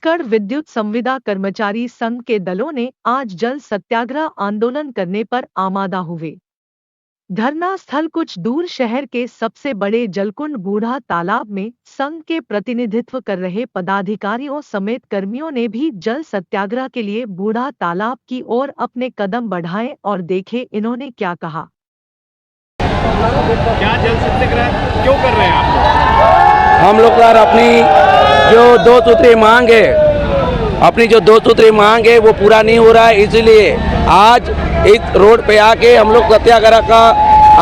छत्तीसगढ़ विद्युत संविदा कर्मचारी संघ के दलों ने आज जल सत्याग्रह आंदोलन करने पर आमादा हुए। धरना स्थल कुछ दूर शहर के सबसे बड़े जलकुंड बूढ़ा तालाब में संघ के प्रतिनिधित्व कर रहे पदाधिकारियों समेत कर्मियों ने भी जल सत्याग्रह के लिए बूढ़ा तालाब की ओर अपने कदम बढ़ाए और देखे इन्होंने क्या कहा। क्या जल सत्याग्रह क्यों कर रहे हैं आप? हम लोग सर अपनी जो दो सूत्री मांग है वो पूरा नहीं हो रहा है, इसलिए आज इस रोड पे आके हम लोग सत्याग्रह का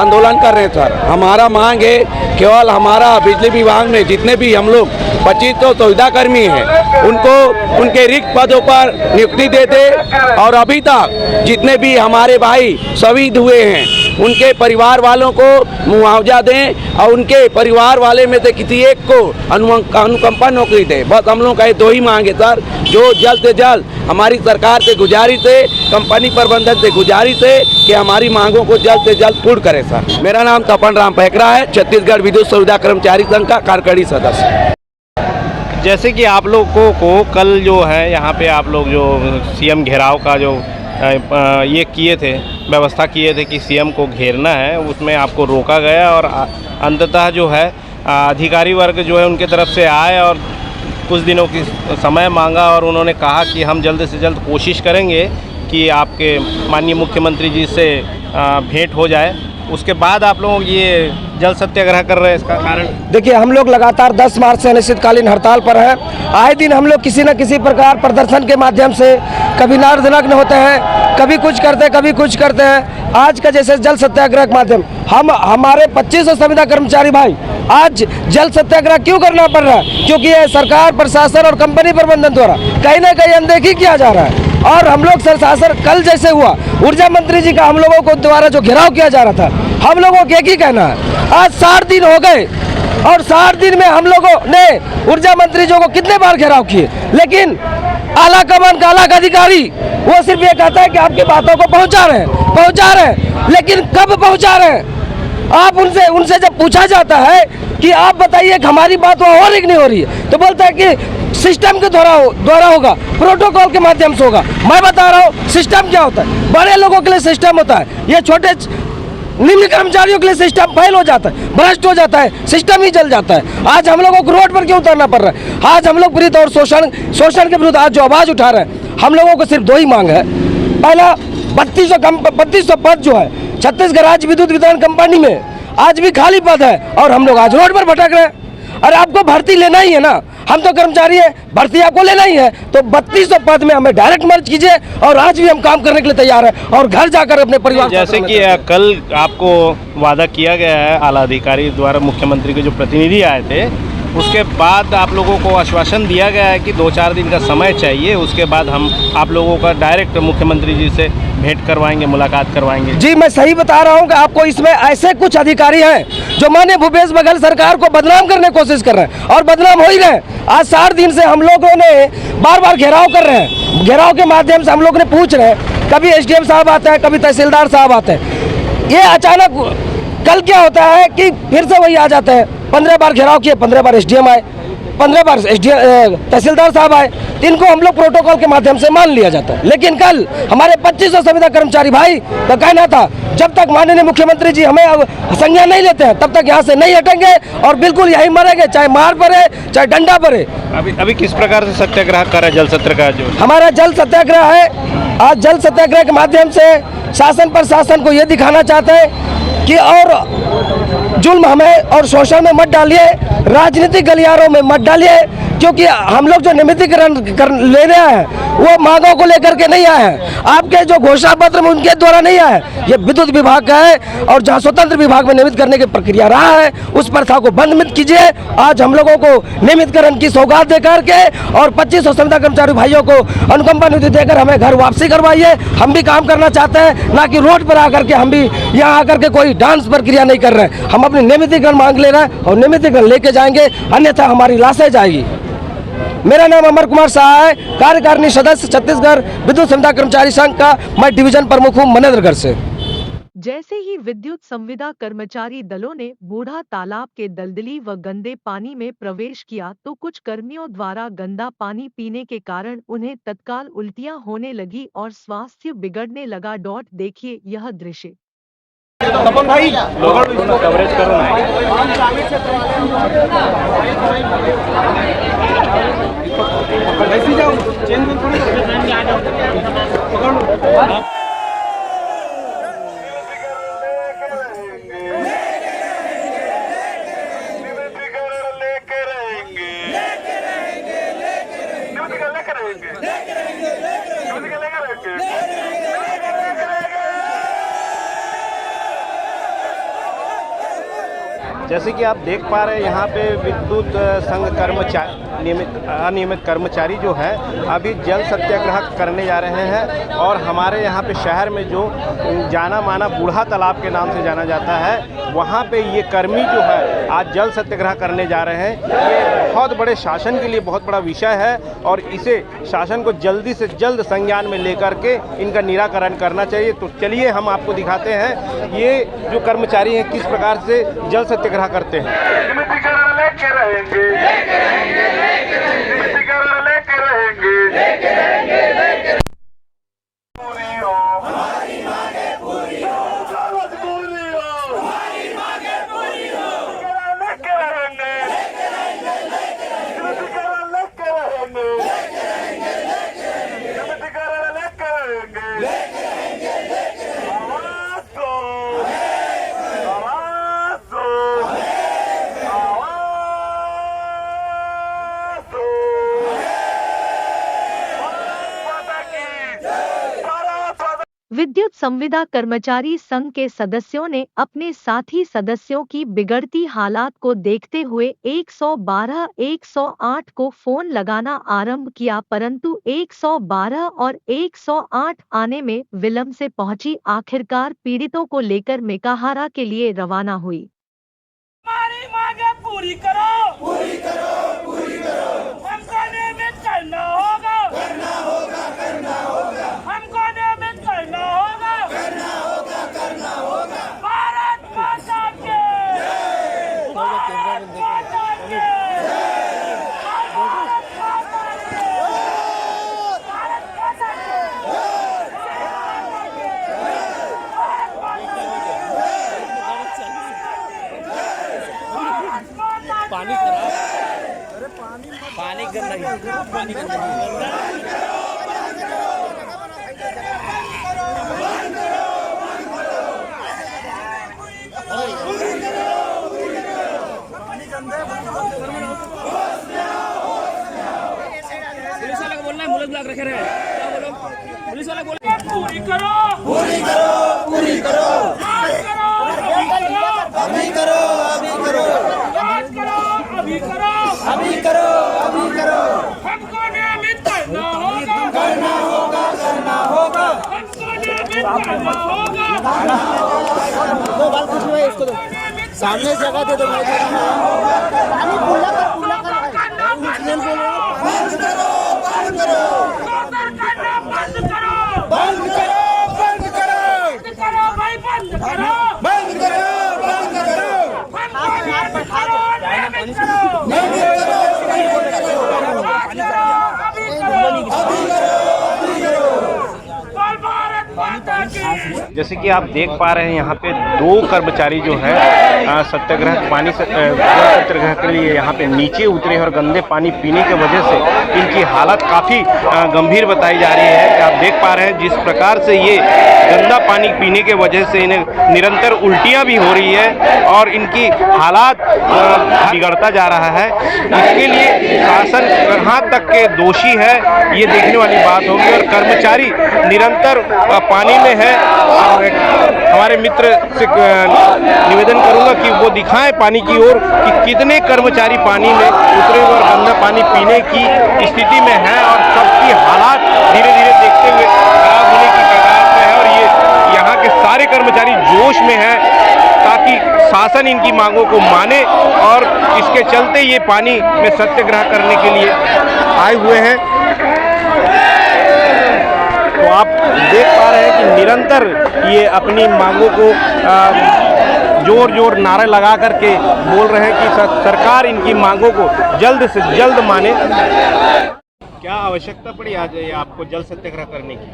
आंदोलन कर रहे हैं। सर हमारा मांग है केवल हमारा बिजली विभाग में जितने भी हम लोग 2500 सुविधा कर्मी हैं उनको उनके रिक्त पदों पर नियुक्ति दे दे और अभी तक जितने भी हमारे भाई शहीद हुए हैं उनके परिवार वालों को मुआवजा दें और उनके परिवार वाले में से किसी एक को अनुकंपा नौकरी दे। बस हम लोग का ये दो ही मांग है सर, जो जल्द से जल्द हमारी सरकार से गुजारिश है, कंपनी प्रबंधन से गुजारिश है कि हमारी मांगों को जल्द से जल्द पूर्ण करें। सर मेरा नाम तपन राम पैकरा है, छत्तीसगढ़ विद्युत सुविधा कर्मचारी संघ का कार्यकारी सदस्य। जैसे कि आप लोगों को कल जो है यहाँ पे आप लोग जो सीएम घेराव का जो ये किए थे, व्यवस्था किए थे कि सीएम को घेरना है, उसमें आपको रोका गया और अंततः जो है अधिकारी वर्ग जो है उनके तरफ से आए और कुछ दिनों की समय मांगा और उन्होंने कहा कि हम जल्द से जल्द कोशिश करेंगे कि आपके माननीय मुख्यमंत्री जी से भेंट हो जाए। उसके बाद आप लोग ये जल सत्याग्रह कर रहे हैं, इसका कारण? देखिए, हम लोग लगातार 10 मार्च से अनिश्चितकालीन हड़ताल पर हैं। आए दिन हम लोग किसी न किसी प्रकार प्रदर्शन के माध्यम से कभी नार्दनग्न होते हैं, कभी कुछ करते हैं। आज का जैसे जल सत्याग्रह के माध्यम हमारे 2500 संविदा कर्मचारी भाई आज जल सत्याग्रह क्यों करना पड़ रहा है? क्योंकि ये सरकार, प्रशासन और कंपनी प्रबंधन द्वारा कहीं ना कहीं अनदेखी किया जा रहा है। और हम लोग शासन कल जैसे हुआ ऊर्जा मंत्री जी का हम लोगों को द्वारा जो घेराव किया जा रहा था, हम लोगों को एक ही कहना है, आज 60 दिन हो गए और 60 दिन में हम लोगों ने ऊर्जा मंत्री जी को कितने बार घेराव किए, लेकिन आला कमान का आला अधिकारी वो सिर्फ ये कहता है कि आपकी बातों को पहुंचा रहे हैं, लेकिन कब पहुंचा रहे हैं? आप उनसे जब पूछा जाता है कि आप बताइए कि हमारी बात वहाँ हो रही नहीं हो रही है, तो बोलता है कि सिस्टम के द्वारा होगा, प्रोटोकॉल के माध्यम से होगा। मैं बता रहा हूँ सिस्टम क्या होता है। बड़े लोगों के लिए सिस्टम होता है, ये छोटे निम्न कर्मचारियों के लिए सिस्टम फेल हो जाता है, भ्रष्ट हो जाता है, सिस्टम ही जल जाता है। आज हम लोगों को रोड पर क्यों उतरना पड़ रहा है? आज हम लोग विरुद्ध और शोषण के विरुद्ध आज जो आवाज उठा रहे हैं, हम लोगों को सिर्फ दो ही मांग है। पहला 3200 पद जो है छत्तीसगढ़ राज्य विद्युत वितरण कंपनी में आज भी खाली पद है और हम लोग आज रोड पर भटक रहे हैं। अरे आपको भर्ती लेना ही है ना, हम तो कर्मचारी हैं, भर्ती आपको लेना ही है, तो 3200 पद में हमें डायरेक्ट मर्ज कीजिए और आज भी हम काम करने के लिए तैयार हैं और घर जाकर अपने परिवार। जैसे कि कल आपको वादा किया गया है आला अधिकारी द्वारा, मुख्यमंत्री के जो प्रतिनिधि आए थे, उसके बाद आप लोगों को आश्वासन दिया गया है कि 2-4 दिन का समय चाहिए, उसके बाद हम आप लोगों का डायरेक्ट मुख्यमंत्री जी से भेंट करवाएंगे, मुलाकात करवाएंगे। जी मैं सही बता रहा हूं कि आपको इसमें ऐसे कुछ अधिकारी हैं जो माननीय भूपेश बघेल सरकार को बदनाम करने की कोशिश कर रहे हैं और बदनाम हो ही रहे हैं। आज 60 दिन से हम लोगों ने बार घेराव कर रहे हैं, घेराव के माध्यम से हम लोग ने पूछ रहे हैं, कभी एसडीएम साहब आते हैं, कभी तहसीलदार साहब आते हैं। ये अचानक कल क्या होता है कि फिर से वही आ जाते हैं। 15 बार घेराव किए, 15 बार एसडीएम आए, 15 बार तहसीलदार साहब आए, इनको हम लोग प्रोटोकॉल के माध्यम से मान लिया जाता है। लेकिन कल हमारे 2500 संविदा कर्मचारी भाई का कहना था, जब तक माननीय मुख्यमंत्री जी हमें संज्ञान नहीं लेते हैं तब तक यहाँ से नहीं हटेंगे और बिल्कुल यही मरेंगे, चाहे मार पड़े चाहे डंडा पड़े। अभी किस प्रकार से सत्याग्रह कर रहे हैं? जल सत्याग्रह जो हमारा जल सत्याग्रह है, आज जल सत्याग्रह के माध्यम से शासन प्रशासन को ये दिखाना चाहते हैं कि और जुल्म हमें और शोषण में मत डालिए, राजनीतिक गलियारों में मत डालिए, क्योंकि हम लोग जो नियमितीकरण ले रहे हैं वो मांगों को लेकर के नहीं आए हैं, आपके जो घोषणा पत्र में उनके द्वारा नहीं आए। ये विद्युत विभाग का है और जहां स्वतंत्र विभाग में नियमित करने की प्रक्रिया रहा है उस प्रथा को बंद मत कीजिए। आज हम लोगों को नियमितकरण की सौगात देकर के और 2500 संविदा कर्मचारी भाइयों को अनुकंपा निधि देकर हमें घर वापसी करवाइए। हम भी काम करना चाहते हैं, ना कि रोड पर आकर के हम भी यहाँ आकर के कोई डांस प्रक्रिया नहीं कर रहे हैं। हम अपनी नियमितीकरण मांग ले रहे हैं और नियमितीकरण लेके जाएंगे, अन्यथा हमारी लाशें जाएगी। मेरा नाम अमर कुमार शाह है, कार्यकारिणी सदस्य छत्तीसगढ़ विद्युत संविदा कर्मचारी संघ का, मैं डिवीजन प्रमुख हूँ मनेन्द्रगढ़ से। जैसे ही विद्युत संविदा कर्मचारी दलों ने बूढ़ा तालाब के दलदली व गंदे पानी में प्रवेश किया तो कुछ कर्मियों द्वारा गंदा पानी पीने के कारण उन्हें तत्काल उल्टियां होने लगी और स्वास्थ्य बिगड़ने लगा। देखिए यह दृश्य। तपन भाई कवरेज करो ऐसी जाओ चेंज में थोड़ी आ जाओ पकड़ लो। जैसे कि आप देख पा रहे हैं यहाँ पे विद्युत संघ कर्मचारी अनियमित कर्मचारी जो है अभी जल सत्याग्रह करने जा रहे हैं और हमारे यहाँ पे शहर में जो जाना माना बूढ़ा तालाब के नाम से जाना जाता है वहाँ पे ये कर्मी जो है आज जल सत्याग्रह करने जा रहे हैं। ये बहुत बड़े शासन के लिए बहुत बड़ा विषय है और इसे शासन को जल्दी से जल्द संज्ञान में लेकर के इनका निराकरण करना चाहिए। तो चलिए हम आपको दिखाते हैं ये जो कर्मचारी हैं किस प्रकार से जल सत्याग्रह करते हैं। विद्युत संविदा कर्मचारी संघ के सदस्यों ने अपने साथी सदस्यों की बिगड़ती हालात को देखते हुए 112-108 को फोन लगाना आरंभ किया, परंतु 112 और 108 आने में विलंब से पहुंची। आखिरकार पीड़ितों को लेकर मेकाहारा के लिए रवाना हुई। हमारी मांगे पूरी करो, पूरी करो, पूरी करो। हमको नियमित करना होगा, करना होगा, करना होगा। हमको नियमित करना होगा, करना होगा, करना होगा। भारत माता के, भारत माता के, भारत माता के, भारत माता के। पानी खराब, अरे पानी गंदा, पानी गंदा। पुलिस वाला को बोलना है, मुलक ब्लॉक रखे रहे, क्या बोलो? पुलिस वाला बोल पूरी करो, पूरी करो, पूरी करो, अभी करो, अभी करो, अभी करो, अभी करो, अभी करो, अभी करो। हमको नियमित करना होगा, करना होगा, करना होगा। हमको नियमित करना होगा। दो बाल कुछ नहीं है, इसको दो सामने जगह दे दो। पानी पूरा कर, पूरा कर। बंद करो, बंद करो, बंद करो, बंद करो, बंद करो, बंद करो भाई, बंद करो, बंद करो, बंद करो। हमको करो, नियमित करो, नियमित करो, अभी करो, अभी करो, अभी करो। भारत माता की। जैसे कि आप देख पा रहे हैं यहाँ पे दो कर्मचारी जो है सत्याग्रह पानी सत्याग्रह के लिए यहाँ पे नीचे उतरे और गंदे पानी पीने की वजह से इनकी हालत काफ़ी गंभीर बताई जा रही है। कि आप देख पा रहे हैं जिस प्रकार से ये गंदा पानी पीने के वजह से इन्हें निरंतर उल्टियाँ भी हो रही है और इनकी हालात बिगड़ता जा रहा है। इसके लिए शासन कहाँ तक के दोषी है ये देखने वाली बात होगी और कर्मचारी निरंतर पानी में है। और हमारे मित्र से निवेदन करूंगा कि वो दिखाएं पानी की ओर कि कितने कर्मचारी पानी में उतरे हुए और गंदा पानी पीने की स्थिति में है और सबकी हालात धीरे धीरे देखते हुए खराब होने की कगार पे है। और ये यहाँ के सारे कर्मचारी जोश में हैं ताकि शासन इनकी मांगों को माने और इसके चलते ये पानी में सत्याग्रह करने के लिए आए हुए हैं। तो आप देख पा रहे हैं कि निरंतर ये अपनी मांगों को जोर जोर नारे लगा करके बोल रहे हैं कि सरकार इनकी मांगों को जल्द से जल्द माने। क्या आवश्यकता पड़ी आज ये आपको जल सत्याग्रह करने की?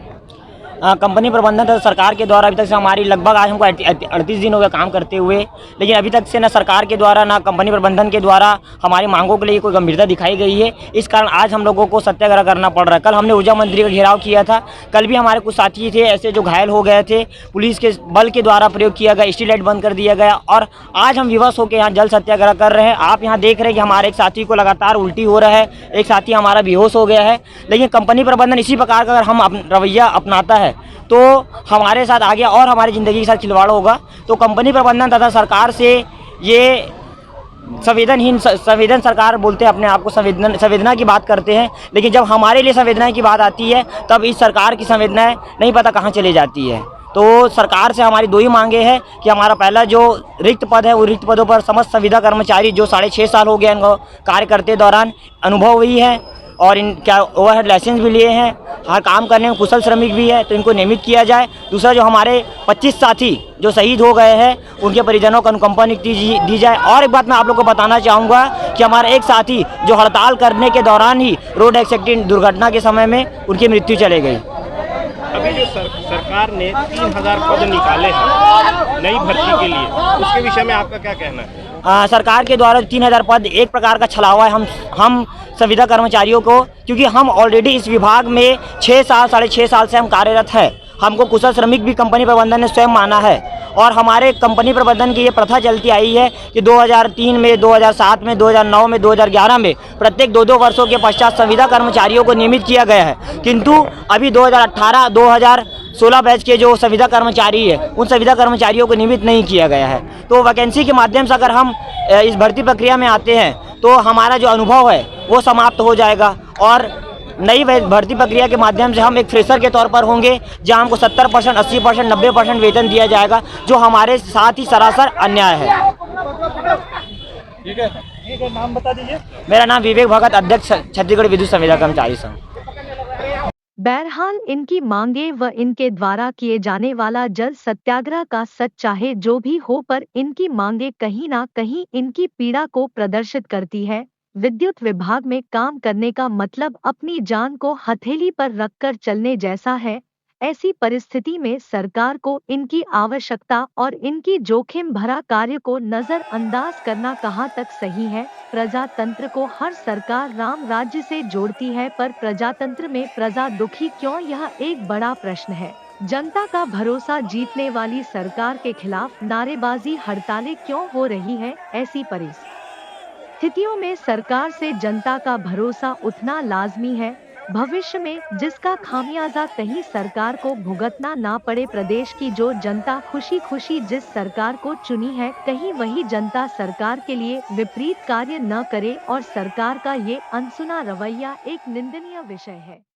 कंपनी प्रबंधन तथा सरकार के द्वारा अभी तक से हमारी लगभग आज हमको 38 दिन हो गए काम करते हुए, लेकिन अभी तक से ना सरकार के द्वारा ना कंपनी प्रबंधन के द्वारा हमारी मांगों के लिए कोई गंभीरता दिखाई गई है। इस कारण आज हम लोगों को सत्याग्रह करना पड़ रहा है। कल हमने ऊर्जा मंत्री का घेराव किया था, कल भी हमारे कुछ साथी थे ऐसे जो घायल हो गए थे, पुलिस के बल के द्वारा प्रयोग किया गया, स्ट्रीट लाइट बंद कर दिया गया और आज हम विवश होकर यहाँ जल सत्याग्रह कर रहे हैं। आप यहाँ देख रहे हैं कि हमारे एक साथी को लगातार उल्टी हो रहा है, एक साथी हमारा बेहोश हो गया है, लेकिन कंपनी प्रबंधन इसी प्रकार का अगर हम रवैया अपनाता है तो हमारे साथ आगे और हमारी ज़िंदगी के साथ खिलवाड़ होगा। तो कंपनी प्रबंधन तथा सरकार से ये संवेदन सरकार बोलते हैं अपने आप को, संवेदना की बात करते हैं, लेकिन जब हमारे लिए संवेदना की बात आती है तब इस सरकार की संवेदनाएं नहीं पता कहाँ चली जाती है। तो सरकार से हमारी दो ही मांगे हैं कि हमारा पहला जो रिक्त पद है वो रिक्त पदों पर समस्त संविदा कर्मचारी जो 6.5 साल हो गए इनको कार्य करते दौरान अनुभव हुई है और इन क्या ओवरहेड लाइसेंस भी लिए हैं, हर काम करने में कुशल श्रमिक भी है, तो इनको नियमित किया जाए। दूसरा जो हमारे 25 साथी जो शहीद हो गए हैं उनके परिजनों को अनुकंपा नियुक्ति दी जाए। और एक बात मैं आप लोगों को बताना चाहूँगा कि हमारा एक साथी जो हड़ताल करने के दौरान ही रोड एक्सीडेंट दुर्घटना के समय में उनकी मृत्यु चली गई। अभी जो सरकार ने 3000 पद निकाले हैं नई भर्ती के लिए, उसके विषय में आपका क्या कहना है? सरकार के द्वारा 3000 पद एक प्रकार का छलावा है हम संविदा कर्मचारियों को, क्योंकि हम ऑलरेडी इस विभाग में 6 साल 6.5 साल से हम कार्यरत हैं। हमको कुशल श्रमिक भी कंपनी प्रबंधन ने स्वयं माना है और हमारे कंपनी प्रबंधन की ये प्रथा चलती आई है कि 2003 में, 2007 में, 2009 में, 2011 में प्रत्येक 2-2 वर्षों के पश्चात संविदा कर्मचारियों को नियमित किया गया है, किंतु अभी 2018-2016 बैच के जो संविदा कर्मचारी है उन संविदा कर्मचारियों को नियमित नहीं किया गया है। तो वैकेंसी के माध्यम से अगर हम इस भर्ती प्रक्रिया में आते हैं तो हमारा जो अनुभव है वो समाप्त हो जाएगा और नई भर्ती प्रक्रिया के माध्यम से हम एक फ्रेशर के तौर पर होंगे, जहां हमको 70%, 80%, 90% वेतन दिया जाएगा, जो हमारे साथ ही सरासर अन्याय है। ठीक है, नाम बता दीजिए। मेरा नाम विवेक भगत, अध्यक्ष छत्तीसगढ़ विद्युत संविदा कर्मचारी संघ। बहरहाल इनकी मांगे व इनके द्वारा किए जाने वाला जल सत्याग्रह का सच चाहे जो भी हो, पर इनकी मांगे कहीं ना कहीं इनकी पीड़ा को प्रदर्शित करती है। विद्युत विभाग में काम करने का मतलब अपनी जान को हथेली पर रखकर चलने जैसा है। ऐसी परिस्थिति में सरकार को इनकी आवश्यकता और इनकी जोखिम भरा कार्य को नजरअंदाज करना कहाँ तक सही है। प्रजातंत्र को हर सरकार राम राज्य से जोड़ती है, पर प्रजातंत्र में प्रजा दुखी क्यों, यह एक बड़ा प्रश्न है। जनता का भरोसा जीतने वाली सरकार के खिलाफ नारेबाजी, हड़तालें क्यों हो रही है? ऐसी परिस्थितियों में सरकार से जनता का भरोसा उठना लाजमी है। भविष्य में जिसका खामियाजा कहीं सरकार को भुगतना ना पड़े। प्रदेश की जो जनता खुशी खुशी जिस सरकार को चुनी है, कहीं वही जनता सरकार के लिए विपरीत कार्य न करे और सरकार का ये अनसुना रवैया एक निंदनीय विषय है।